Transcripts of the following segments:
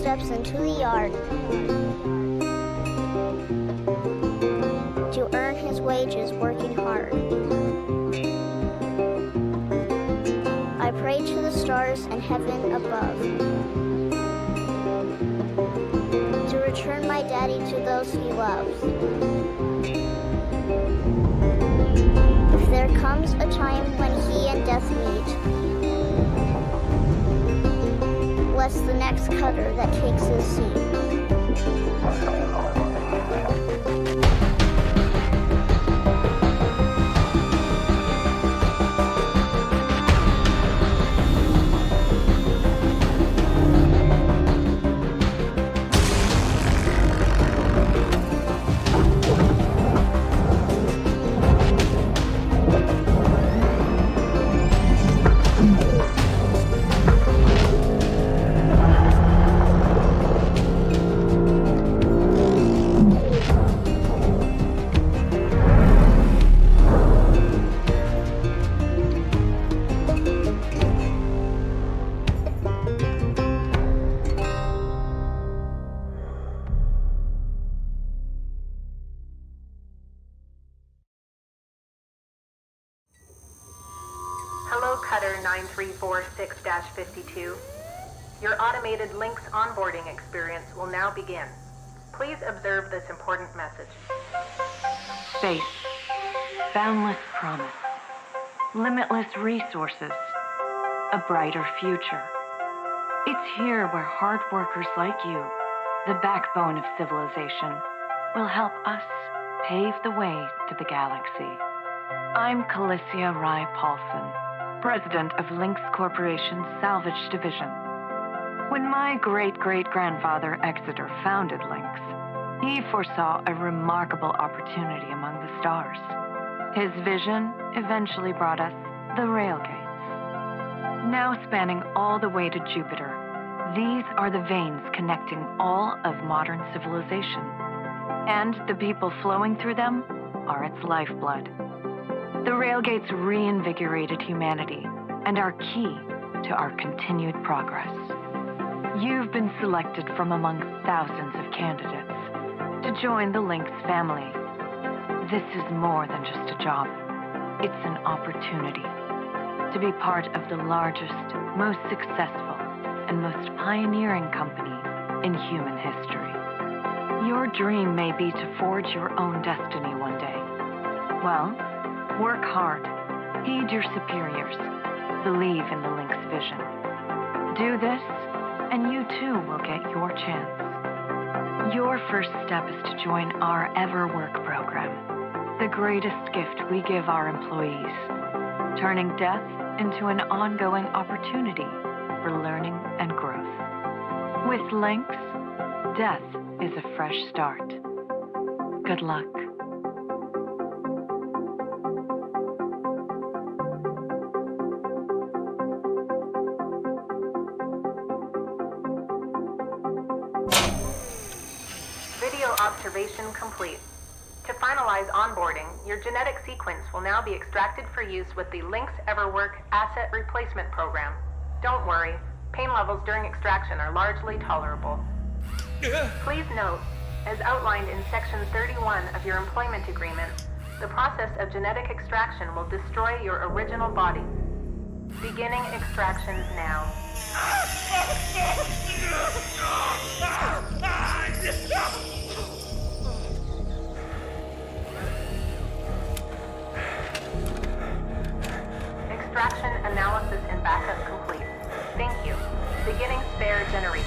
steps into the yard to earn his wages working hard. I pray to the stars and heaven above to return my daddy to those he loves. If there comes a time when he and death meet, bless the next cutter that takes his seat. Hello, Cutter 9346-52. Your automated Lynx onboarding experience will now begin. Please observe this important message. Space. Boundless promise. Limitless resources. A brighter future. It's here where hard workers like you, the backbone of civilization, will help us pave the way to the galaxy. I'm Calicia Rye Paulson, president of Lynx Corporation's Salvage Division. When my great-great-grandfather Exeter founded Lynx, he foresaw a remarkable opportunity among the stars. His vision eventually brought us the railgates. Now spanning all the way to Jupiter, these are the veins connecting all of modern civilization. And the people flowing through them are its lifeblood. The railgates reinvigorated humanity and are key to our continued progress. You've been selected from among thousands of candidates to join the Lynx family. This is more than just a job. It's an opportunity to be part of the largest, most successful, and most pioneering company in human history. Your dream may be to forge your own destiny one day. Well, work hard, heed your superiors, believe in the Lynx vision. Do this, and you too will get your chance. Your first step is to join our Ever Work program, the greatest gift we give our employees, turning death into an ongoing opportunity for learning and growth. With Lynx, death is a fresh start. Good luck. Video observation complete. To finalize onboarding, your genetic sequence will now be extracted for use with the Lynx EverWork Asset Replacement Program. Don't worry, pain levels during extraction are largely tolerable. Please note, as outlined in Section 31 of your employment agreement, the process of genetic extraction will destroy your original body. Beginning extraction now. Extraction analysis and backup complete. Thank you. Beginning spare generation.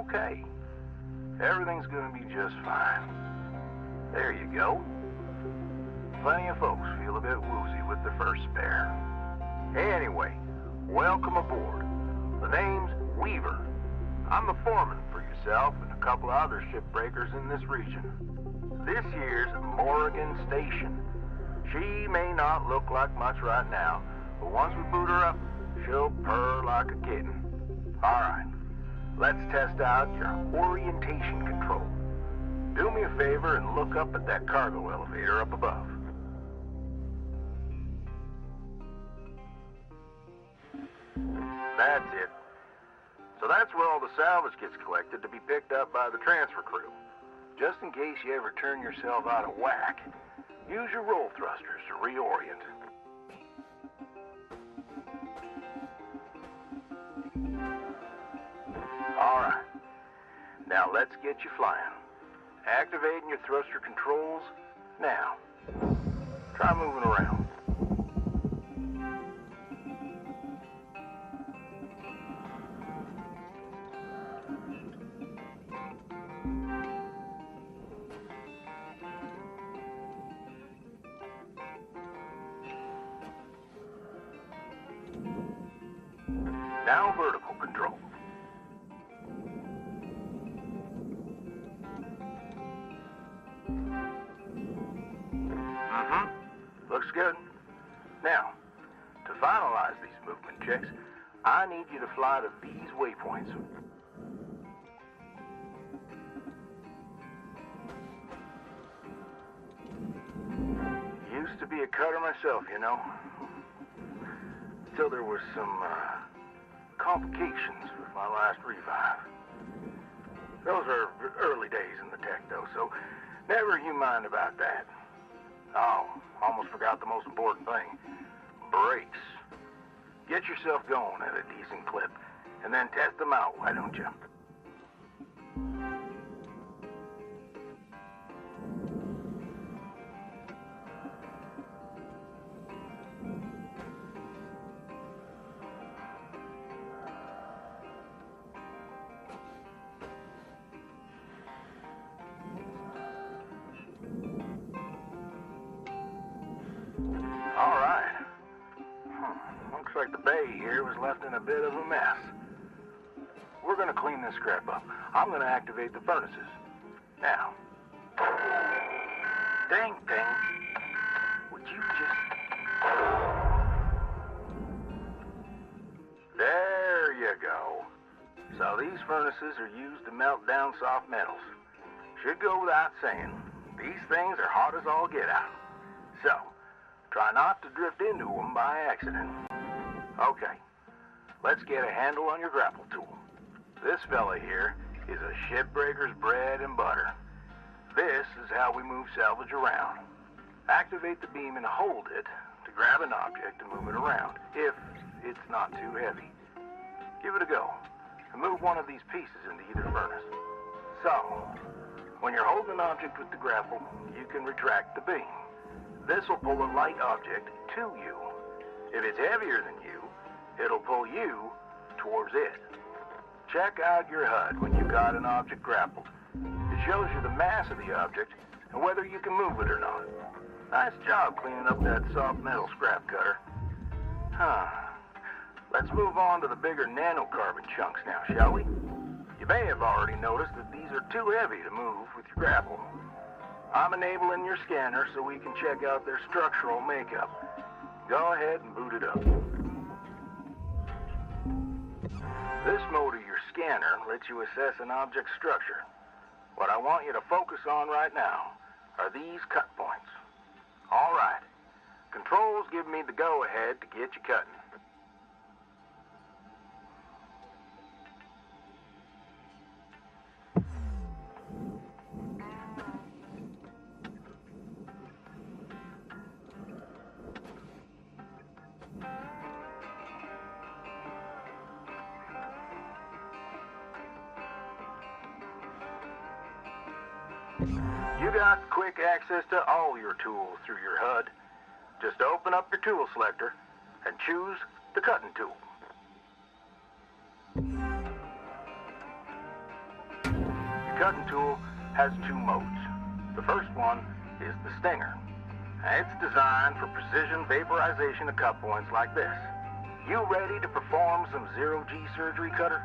okay. Everything's gonna be just fine. There you go. Plenty of folks feel a bit woozy with their first spare. Anyway, welcome aboard. The name's Weaver. I'm the foreman for yourself and a couple of other shipbreakers in this region. This here's Morrigan Station. She may not look like much right now, but once we boot her up, she'll purr like a kitten. Alright, let's test out your orientation control. Do me a favor and look up at that cargo elevator up above. That's it. So that's where all the salvage gets collected to be picked up by the transfer crew. Just in case you ever turn yourself out of whack, use your roll thrusters to reorient. Alright, now let's get you flying. Activating your thruster controls now. Try moving around. Now vertical control. Looks good. Now, to finalize these movement checks, I need you to fly to these waypoints. Used to be a cutter myself, you know. Till there was some, complications with my last revive. Those are early days in the tech, though, so never you mind about that. Oh, almost forgot the most important thing. Brakes. Get yourself going at a decent clip, and then test them out, why don't you? All right. Looks like the bay here was left in a bit of a mess. We're gonna clean this scrap up. I'm gonna activate the furnaces. Now. Dang thing. Would you just... There you go. So these furnaces are used to melt down soft metals. Should go without saying, these things are hot as all get out. So, try not to drift into them by accident. Okay, let's get a handle on your grapple tool. This fella here is a shipbreaker's bread and butter. This is how we move salvage around. Activate the beam and hold it to grab an object and move it around, if it's not too heavy. Give it a go, and move one of these pieces into either furnace. So, when you're holding an object with the grapple, you can retract the beam. This will pull a light object to you. If it's heavier than you, it'll pull you towards it. Check out your HUD when you've got an object grappled. It shows you the mass of the object and whether you can move it or not. Nice job cleaning up that soft metal scrap cutter. Let's move on to the bigger nanocarbon chunks now, shall we? You may have already noticed that these are too heavy to move with your grapple. I'm enabling your scanner so we can check out their structural makeup. Go ahead and boot it up. This mode of your scanner lets you assess an object's structure. What I want you to focus on right now are these cut points. All right. Controls give me the go-ahead to get you cutting. You got quick access to all your tools through your HUD. Just open up your tool selector and choose the cutting tool. cutting tool has two modes. The first one is the stinger. It's designed for precision vaporization of cut points like this. You ready to perform some zero-G surgery, Cutter?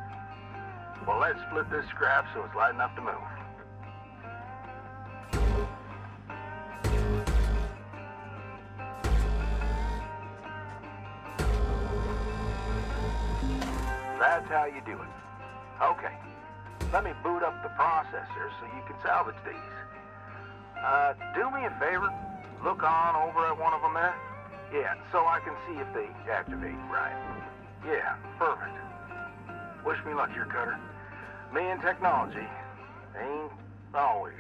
Well, let's split this scrap so it's light enough to move. That's how you do it. Okay, let me boot up the processor so you can salvage these. Do me a favor, look on over at one of them there. Yeah, so I can see if they activate right. Yeah, perfect. Wish me luck here, Cutter. Me and technology ain't always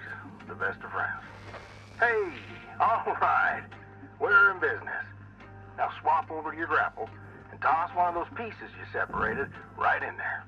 the best of friends. Hey, all right, we're in business. Now swap over to your grapple and toss one of those pieces you separated right in there.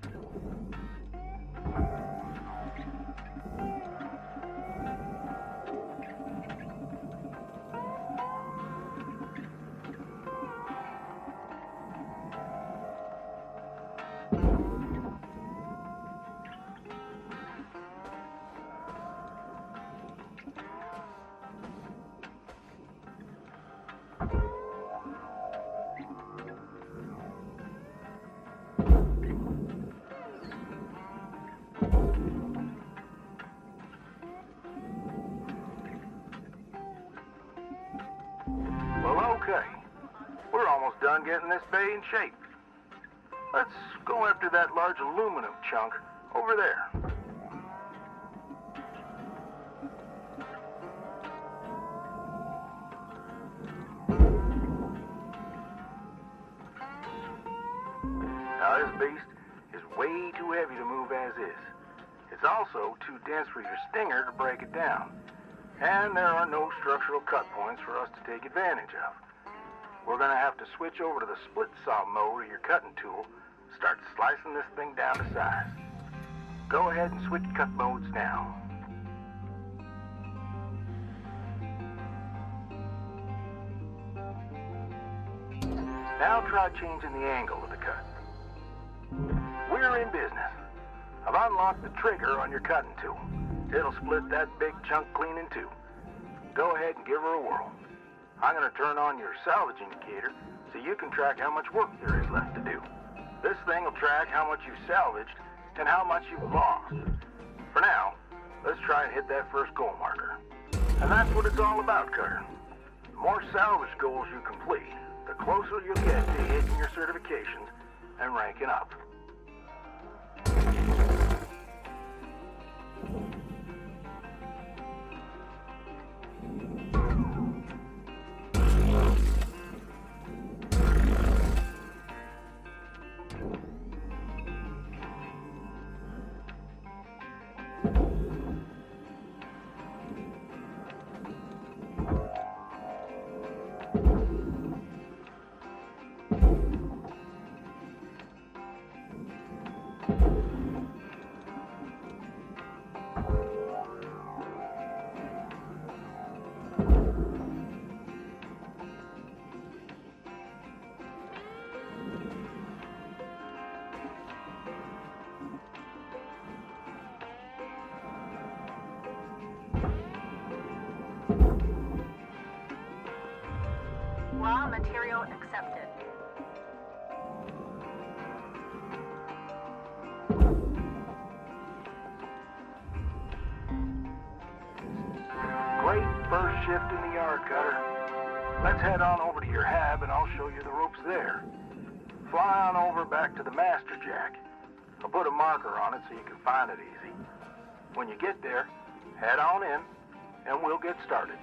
Well, okay. We're almost done getting this bay in shape. Let's go after that large aluminum chunk over there. Now, this beast is way too heavy to move as is. It's also too dense for your stinger to break it down. And there are no structural cut points for us to take advantage of. We're going to have to switch over to the split saw mode of your cutting tool, start slicing this thing down to size. Go ahead and switch cut modes now. Now try changing the angle of the cut. We're in business. I've unlocked the trigger on your cutting tool. It'll split that big chunk clean in two. Go ahead and give her a whirl. I'm going to turn on your salvage indicator so you can track how much work there is left to do. This thing will track how much you've salvaged and how much you've lost. For now, let's try and hit that first goal marker. And that's what it's all about, Cutter. The more salvage goals you complete, the closer you'll get to hitting your certifications and ranking up. Raw material accepted. Great first shift in the yard, Cutter. Let's head on over to your hab and I'll show you the ropes there. Fly on over back to the master jack. I'll put a marker on it so you can find it easy. When you get there, head on in and we'll get started.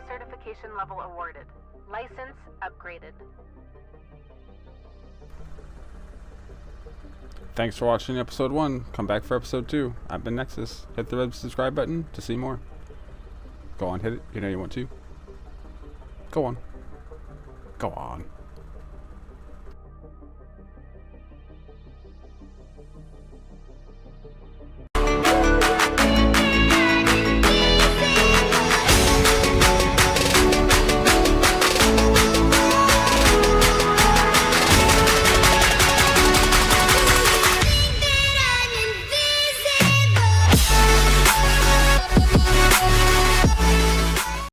Certification level awarded. License upgraded. Thanks for watching episode 1. Come back for episode 2. I've been Nexxus. Hit the red subscribe button to see more. Go on, hit it. You know you want to. Go on. Go on.